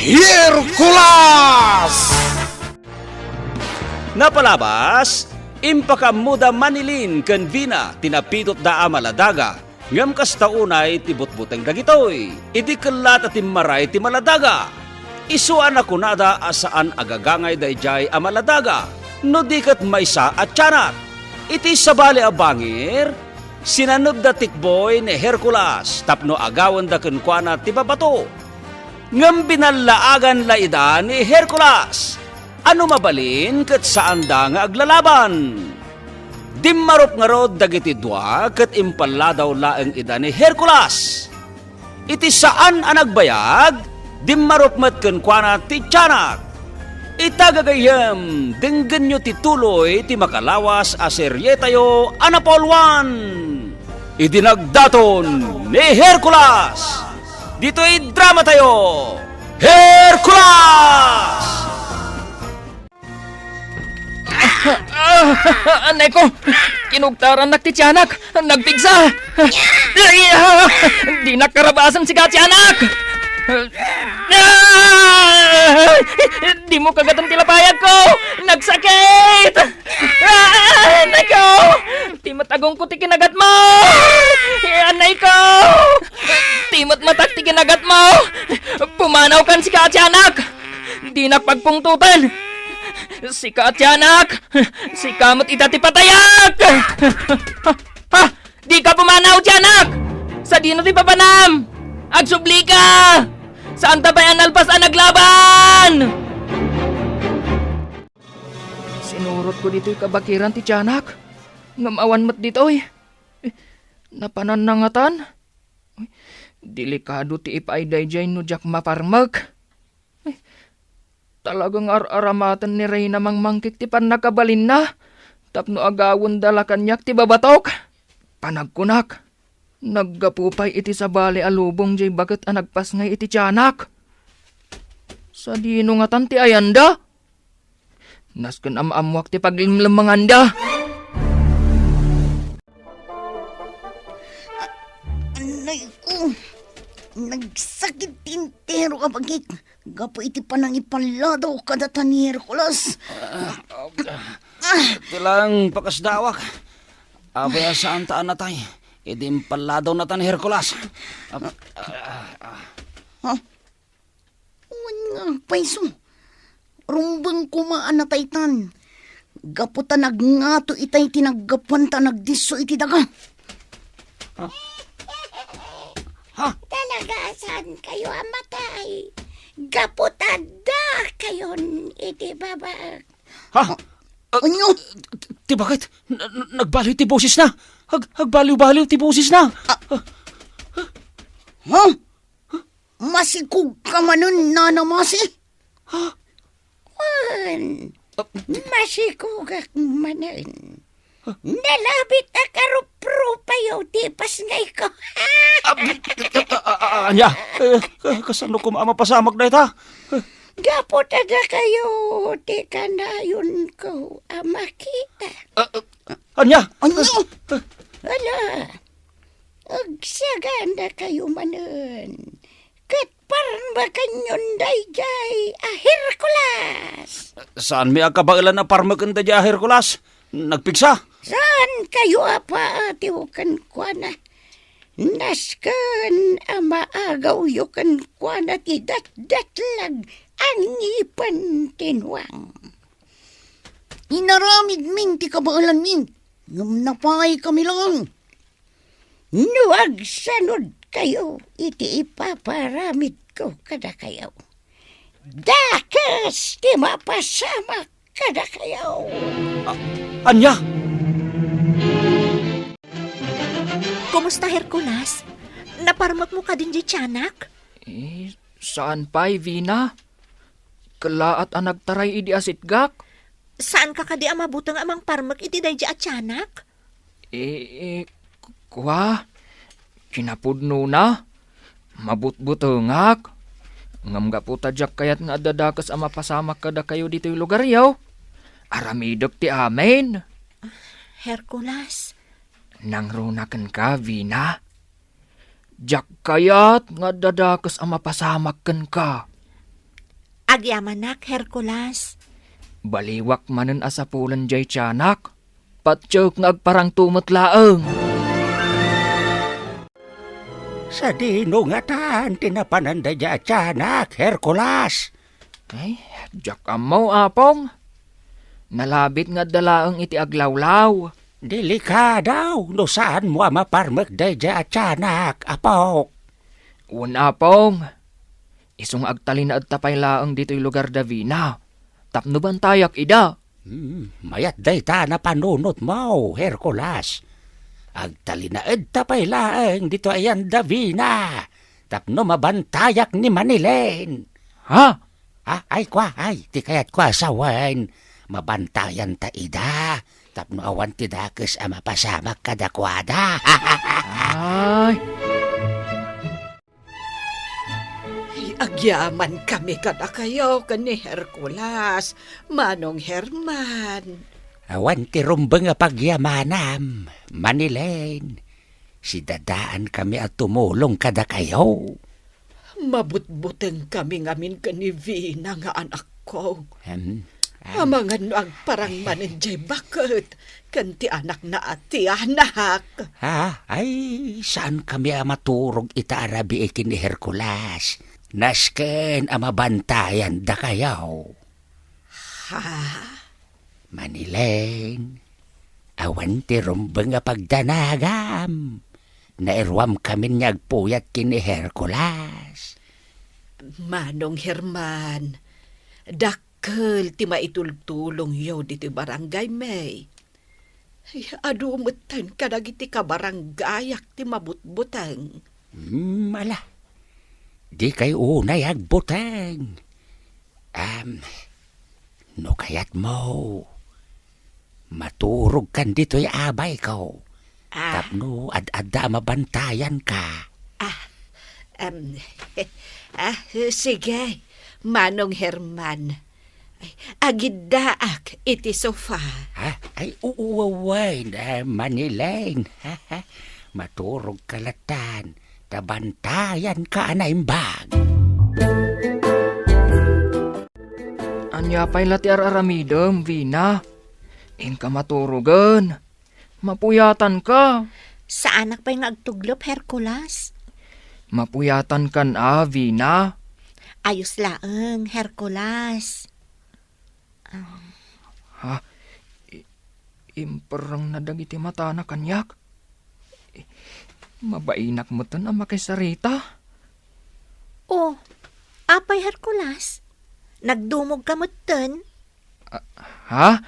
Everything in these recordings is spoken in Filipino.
Hercules! Napalabas, impakamuda Manilin ken Vina tinapitot da amaladaga. Ngam kastaunay ti butbuteng dagitoy. Idi kelat at maray ti maladaga. Isuan ako nada asaan agagangay dayjay amaladaga. No dikat maysa at tiyanak. Iti sabali a bangir, sinanod da tikboy ni Hercules tapno agawan da kenkwana ti babato. Ngam binalaagan laida ni Hercules. Ano mabalin ket saan da nga aglalaban? Dimmarop nga rod dagiti dua ket impalla daw laeng ida ni Hercules. Iti saan ang nagbayag? Dimmarop met kenkwana ti tiyanak. Itagagayem denggen nyo ti tuloy ti makalawas a serye tayo anapolwan. Idinagdaton ni Hercules. Dito'y drama tayo, Hercules! Anay ko, kinugtaran na ti tiyanak, nagpigsa. Di nakarabasan si tiyanak. Di mo kagatan tilapayag ko, nagsakit. Anay ko, timot agong ko ti kinagat mo. Anay ko, timot matak ti kinagat mo. Pumanaw kan si tiyanak. Di nakpagpungtutan. Si tiyanak, si kamot itati patayak. Ha, di ka pumanaw tiyanak. Sa dino ti papanam. Agsubli ka! Saan tabayan alpas ang naglaban? Sinurot ko dito'y kabakiran ti tiyanak. Ngamawan mat dito'y. Napananangatan. Delikado ti ipaiday jay no jak maparmag. Talagang aramatan ni Reyna mangmangkik ti pan nakabalin na. Tapno agawon dala kanyak ti babatok. Panagkunak. Naggapupay iti sabali alubong jay bakit anagpas ngay iti tiyanak. Sa dino nga tanti ayanda. Nasken amamwak ti paglimlamanganda. Anay ko, nagsakit tintero ka bagik. Gapo iti panang ipaladaw kadata ni Hercules. Ito lang pakasdawak. Abaya saan taan na tayo. Idi impaladaw na tan Hercules. Ha? Uwan nga, paiso. Rumbang kumaan na taytan. Gaputa nagngato itay tinaggapan ta nagdiso iti daga. Ha? Talaga saan kayo amatay? Gaputada kayon iti babag. Ha? Ano? Ti bakit? Nagbaliw ti boses na. Hagbaliw-baliw ti boses na. Ha? Masikog ka manon, nanamasi? Ha? Masikog ak manon. Nalabit na karup-rupayaw tipas ngay ko. Anya, kasano ko maamapasamag na ita? Gapo tada kayo, di ka na yun ko makita. Anya? Ano? Ala, agsaganda kayo manon. Kat parang ba kanyon dayjay, Hercules? Saan may akabailan na parmakan da Hercules? Nagpigsa? Saan kayo apa atiwakan kwa na? Naskan ama agaw yukan kwa na ti dat-datlag ang ipan tinwang. Inaramid min ti kabailan min. Ngam napay kami lang. Nuwag sanod kayo, iti ipaparamid ko kada kayo. Dakas ti mapasama kada kayo. Anya? Kumusta, Hercules? Naparmak mo ka din di tiyanak? Saan pa'y, Vina? Kalaat ang nagtaray idi asitgak? Saan ka kadi amabutang amang parmak iti day di at tiyanak? Kuha? Kinapudno na? Mabutbutungak? Ngam ga po tadyak kayat nga dadakas ama pasamak kada kayo dito'y lugar yaw. Aramidok ti amin. Hercules, Nangrunakan ka, Vina. Jak kayat nga dadakas ama pasamakan ka. Agyamanak, Hercules. Baliwak manen asapulan jay tiyanak. Patsyok nga agparang tumot laeng. Sa dinungatan, tinapananda dya tiyanak, Hercules. Ay, jak amaw apong. Nalabit nga dalaeng iti aglawlaw. Delikadaw, no saan mo maparmek dya tiyanak, apok. Un apong. Isong agtali na agtapay laeng dito'y lugar Davina. Tapno bantayak ida. Mayat dayta na panunot mo, Hercules. Agtali na tapay laeng dito ayan Davina. Tapno mabantayak ni Manilen. Ha? Ay ti kayat kwa sawan. Mabantayan ta ida. Tapno awan ti dakes ama pasamak kadakwada. Ay, Agyaman kami kada kayo kani Hercules, Manong Herman. Awan ti rumbeng nga pagyamanam, Manilen. Si dadaan kami at tumulong kada kayo. Mabutbuteng kami ngamin kani Vina nga anak ko. Hmm. Amangan no agparang manenjay bakit, kanti anak na ati anak. Ay, saan kami maturog ita arabi ikin ni Hercules? Nasken amabantayan da kayaw. Manilen, awan ti rumbeng nga pagdanagam. Nairwam kami nyagpuyat kini Hercules. Manong Herman, dakkel ti maitultulong yaw diti barangay may. Ay, adumetan kadagiti ka baranggayak ti mabutbutang. Mala. Di kay unay agbuteng. No kayat mo. Maturog kan dito'y abay ko. Tapno ad-adda mabantayan ka. Sige, Manong Herman. Agiddaak iti sofa. Ay, uwaway na Manilen. Maturog kalatan. Tabantayan ka na imbag. anya pa'y lati aramidem, Vina. Inka maturugan. Mapuyatan ka. Sa anak pa'y ngagtuglop, Hercules. Mapuyatan kan Vina. Ayos laeng, Hercules. Imperang nadagiti mata na kanyak. Mabainak mo to na makisarita. Oh, apay Hercules. Nagdumog ka mo ton. Ha?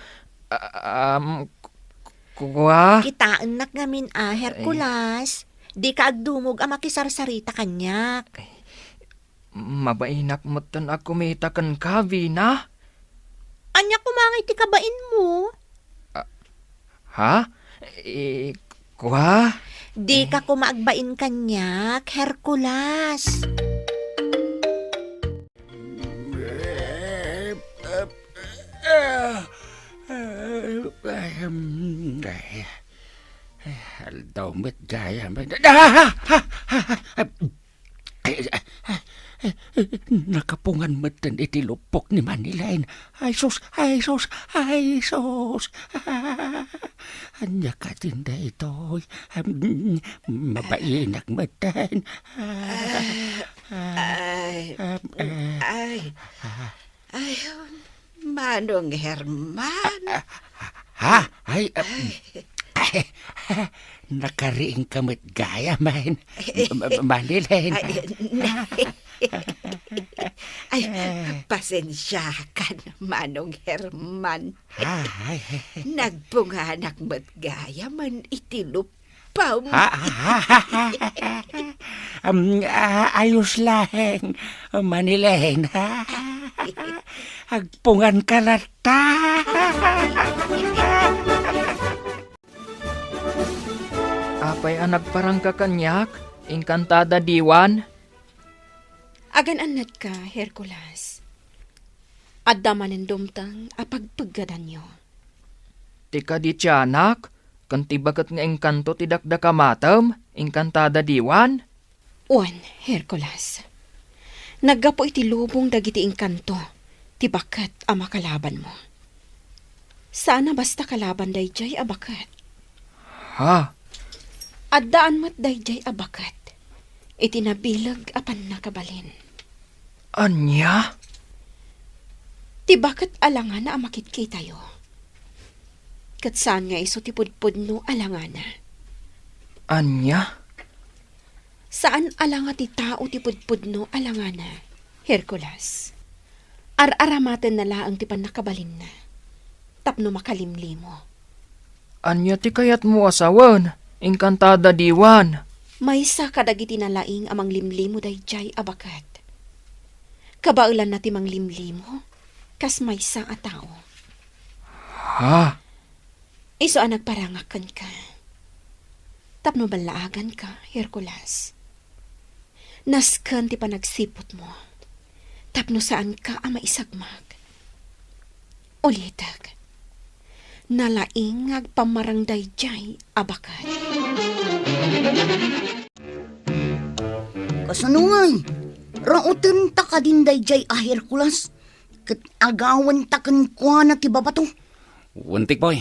Kuha? Kitaan nak ngamin Hercules. Di ka agdumog makisarsarita kanyak. Mabainak mo to na kumita kan ka, Vina. Anya kumangay ti kabain mo. Ha? Kuha? Di ka kumaagbain kanyak, Hercules. Damit gaya. Nakapungan matan iti lupok ni Manilen. Ay sus. Anya ka tinda ito. Mabainak matan. Ay, Manong Herman. Nakariing kamit gaya man. Manilen. Ay, pasensya ka, Manong Herman. Nagpunganak mat gaya man itilupaw mo. Ayos lang, Manilen. Agpungan ka lata. Apay anak parang kakanyak, engkantada diwan. Agan anad ka, Hercules. Adda manin dumtang apagpagadan nyo. Tika di tiyanak, kanti bagat nga engkanto tidakda kamatam, engkantada diwan. Uwan, Hercules. Naggapo iti lubong dagiti engkanto. Ti bakat ang makalaban mo. Sana basta kalaban dayjay abakat. Ha? Addaan mo't dayjay abakat. Itinabilag apan nakabalin. Anya? Ti bakat alangan na amakit kay tayo. Kat saan nga iso ti pudpud no alangan na. Anya? Saan alanga ti tao ti pudpud no alangan na, Hercules? Ar-aramaten na laang ti panakabalin na. Tapno makalimlimo. Anya ti kayat mo asawan? Engkantada diwan. Maysa kadagiti na laing amang limlimo dayjay abakat. Kabaulan na ti mang limlimo, kas maysa a tao. Ha? Iso ang nagparangakan ka. Tapno balaagan ka, Hercules. Naskan ti panagsipot mo. Tapno saan ka ang maisagmag. Ulitag. Nalaing agpamarang dayjay abakat. Kasanungay, rautin ta ka din dayjay a Hercules. Kat agawan ta kan kwa na ti babato. Wentik boy.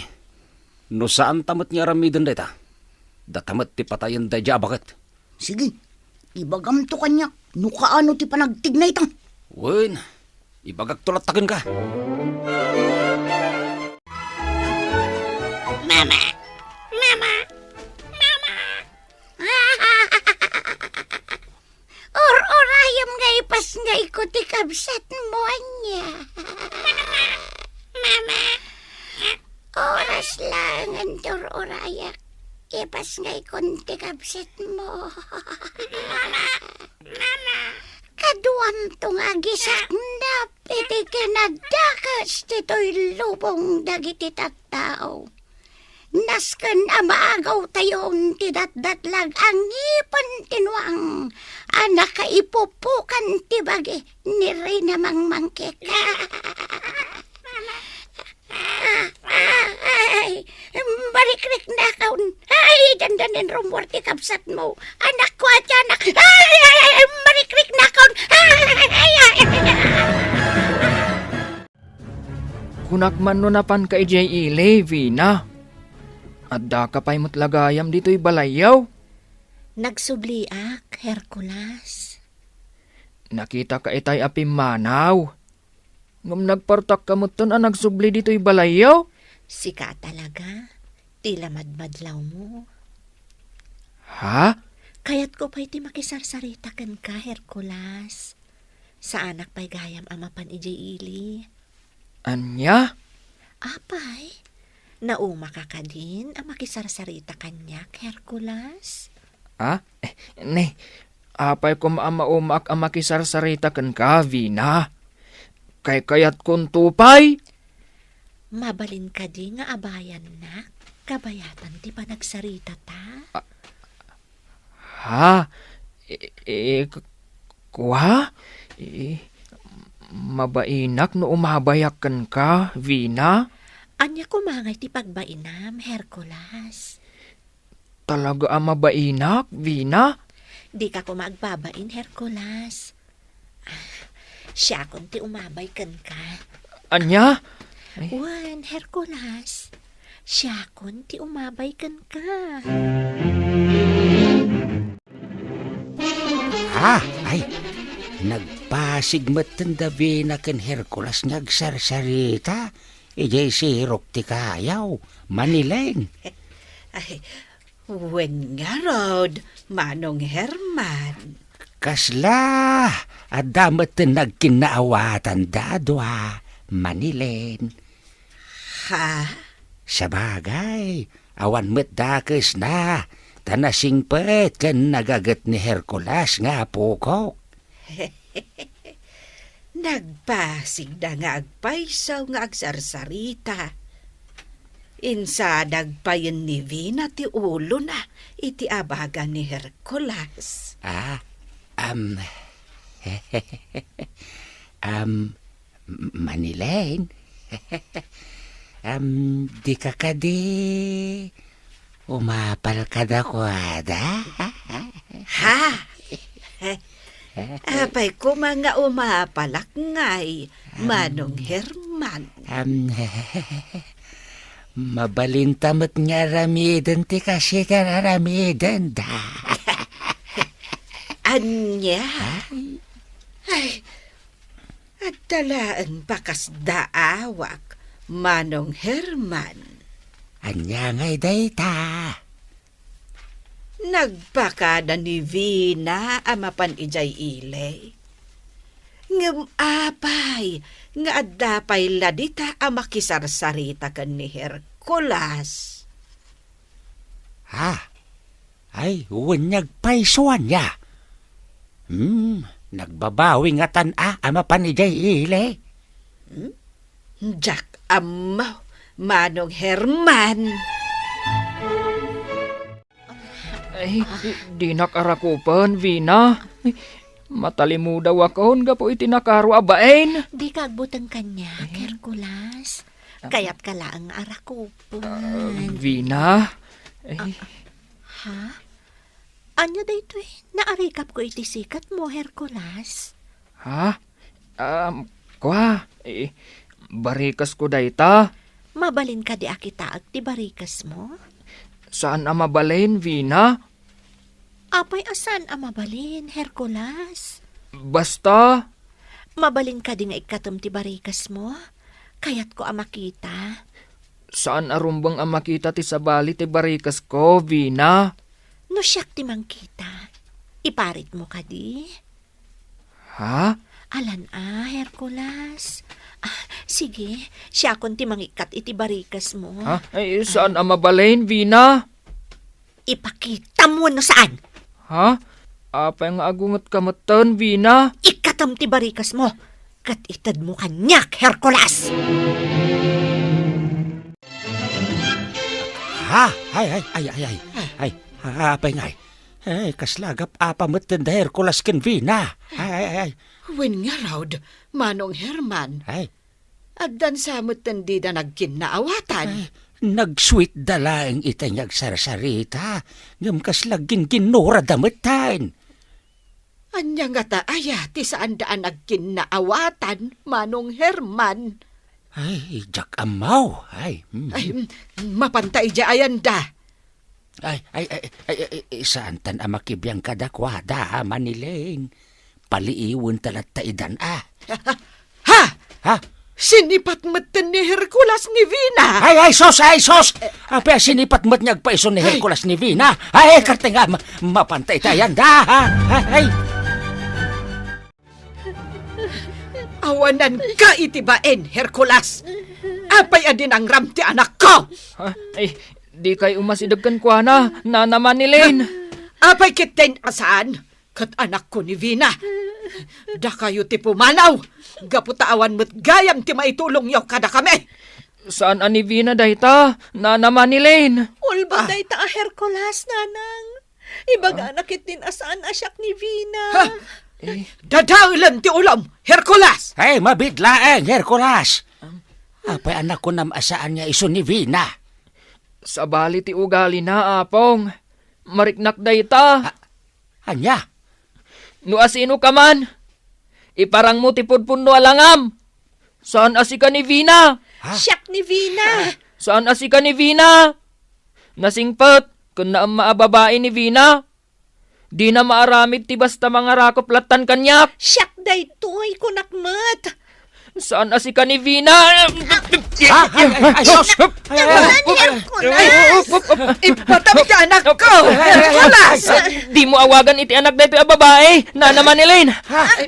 No saan tamat nga ramiden dayta? Datamat ti patayan dayjay abakat. Sige, ibagam to kanya. No kaano ti panagtignay ta. Wen, ibagak tulatakin ka. Or-orayam nga ipas nga ikuti kabsat mo niya. Mama. Oras lang ang or-orayak. Ipas nga ikunti kabsat mo. Mama. Kaduam to nga gisak na piti kinadakas tito'y lubong dagiti tattao. Nasken amaagaw tayon ti datdatlag ang ipon tinuang anak kaipupukan ti bagi ni Reyna Mangmangkik. Ay, barikrik na kaun. Ay, dandanin rumor ti kapsat mo. Anak ko at anak. Ay, barikrik na kaun. Kunakman no napan ka ijay Levi na. Adda ka pa'y mutlagayam dito'y balayaw. Nagsubliak, Hercules. Nakita ka itay apimanaw. Ngam nagpartak ka mo ton ang nagsubli dito'y balayaw. Sika talaga. Tila madmadlaw mo. Ha? Kayat ko pa'y ti makisarsarita kan ka, Hercules. Sa anak pa'y gayam amapan ijay ili. Anya? Apay, nauma ka ka din ang makisarsarita kanyak, Hercules. Ah? Ne, apay ko maamaumak ang makisarsarita kan ka, Vina. Kay kayat kong tupay. Mabalin ka di nga abayan na, kabayatan ti panagsarita ta. Ha? Kuha? Mabainak no umabayakan ka, Vina? Anya kumangay ti pagbainam, Hercules. Talaga ang mabainak, Vina? Di ka ko magbabain, Hercules. Siya kung ti umabay kan ka. Anya? Wan, Hercules. Siya kung ti umabay kan ka. Ay, nagpasigmat ng dabi na ken Hercules nagsarsarita. Ijay si Hirok ti kayaw, Manileng. Ay, wen nga rod, Manong Herman. Kasla, at damat nagkinaawatan dadwa, Manilen. Ha? Sa bagay, awan met dakes na, tanasingpet ken nagagat ni Hercules nga pukok. Nagpasig na nga agpaysaw nga agsarsarita. Insa nagpayan ni Vina ti ulo na iti abaga ni Hercules. Manilen, di ka kadi umapal ka da kwada? Ha? Apay ko mga umapalakngay, Manong Herman. Mabalintamot nga ramiden ti kasi kararamiden da. Anya? Ay, at talaan bakas daawak, Manong Herman. Anya ngay dayta. Nagpakada ni Vina amapan ijay ilay. Ngem apay, nga adapay ladita amakisarsarita kan ni Hercules. Ha? Ay, unyag paisuan niya. Nagbabawi nga tan-a ama panijay ile. Jack amaw, Manong Herman. Ay, di nakarakupan, Vina. Ay, matalimu daw akon, gapo iti nakaro abain. Di kagbutang kanya, Hercules. Kaya't kala ang arakupan. Vina? Ay, Ha? Anya dayto naarikap ko iti sikat mo, Hercules. ha? Kwa? Barikas ko dayta. Mabalin ka di akita ag ti barikas mo? Saan ang mabalin, Vina? Apay asan ang mabalin, Hercules? Basta, Mabalin ka di nga ikatom ti barikas mo? Kaya't ko ang makita. saan arumbang ang makita ti sabali ti barikas ko, Vina? No siyak ti mangkita. Iparit mo ka di? Ha? Alan Hercules. Sige, siya kon ti mangikat iti barikas mo. Ha? Ay, saan ang mabalin, Vina? Ipakita mo no saan. Ha? Apa nga agungat kamatan, Vina? Ikatom ti barikas mo. Kat itad mo kanyak, Hercules. Ha? Ay, apay ngay. Ay, kaslagap apamot da Hercules ken Vina. Ay. Wen nga raw, Manong Herman. Ay, Addan samot tandi da nagkinaawatan. nag-sweet dalaeng itanyag sarsarita. Ngam kaslagin ginura dametan. Anya nga ta aya ti saan daan nagkinaawatan, Manong Herman. Ay, jak amaw. Ay, Ay, mapantay ayan da. ay, saan tan amakibiyang kadakwada, Maniling. Paliiwan talat taidan, Ha? Ha? Sinipat matan ni Hercules ni Vina. Ay, sos! Apa sinipat mo't niyagpaiso ni Hercules ni Vina? Ay, karte nga, mapantay tayan da, ha? Ay, Awanan ka itibain, Hercules. Apay adin ang ramti anak ko. Ha? Ay, di kay umasidagkan kwa na naman ni Lane. Apay kitten asaan. Kat anak ko ni Vina. Da kayo ti pumanaw. Gaputaawan mo't gayam ti maitulong yaw kada kami. Saan ani Vina dayta? Naman ni Lane. Ulba day ta Hercules, nanang. Ibaga nakit din asaan asyak ni Vina. Ha? Dadaulan ti ulam, Hercules. ay, mabidlaeng, Hercules. Apay anak ko namasaan niya iso ni Vina. Sa bali ti ugali na, apong. Mariknak dayta. Anya? No asino ka man. Iparang mo ti pudpundo alangam. Saan asi ka ni Vina? Siyak ni Vina. Saan asi ka ni Vina? Nasingpat, kung na ang maababae ni Vina. Di na maaramid ti basta mga rakop latan kanyak. Siyak day toy kunakmat. Saan asi ka ni Vina? Ay, sos! Ipatami ka anak ko, Hercules. Di mo awagan iti anak dayto a babae. Na naman ni Lane.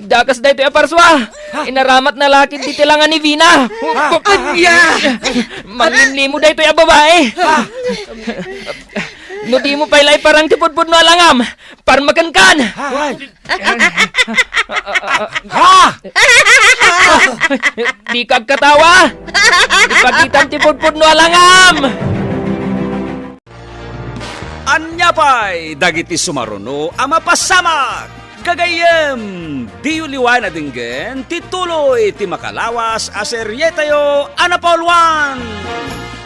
Dakas dayto a parswa. Inaramat na lakit ti tilangan ni Vina. Anya. Manginli mo dayto a babae. No di mo pailay parang tipudpud no alangam. Parmakan-kan. Di kagkatawa. Ipagitan tipudpud no alangam. Anya pa'y dagiti sumaruno ama pasamak. Gagayem, di uliwan na dinggen, tituloy ti makalawas aseryetayo anapolwan.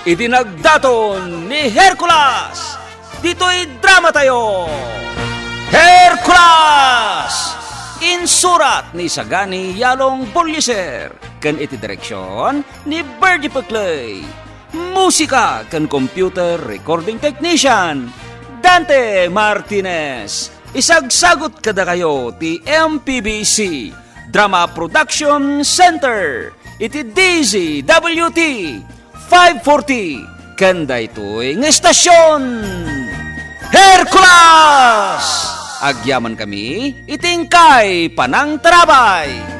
Idinagdaton ni Hercules. Dito'y drama tayo. Hercules! Insurat ni Sagani Yalong Bulyeser. Ken iti direksyon ni Bergie Peclay. Musika ken computer recording technician Dante Martinez. Isagsagot kada kayo ti MPBC Drama Production Center. Iti DZWT 540 kanda ito'y ng estasyon Hercules! Agyaman kami, itingkay panang trabay!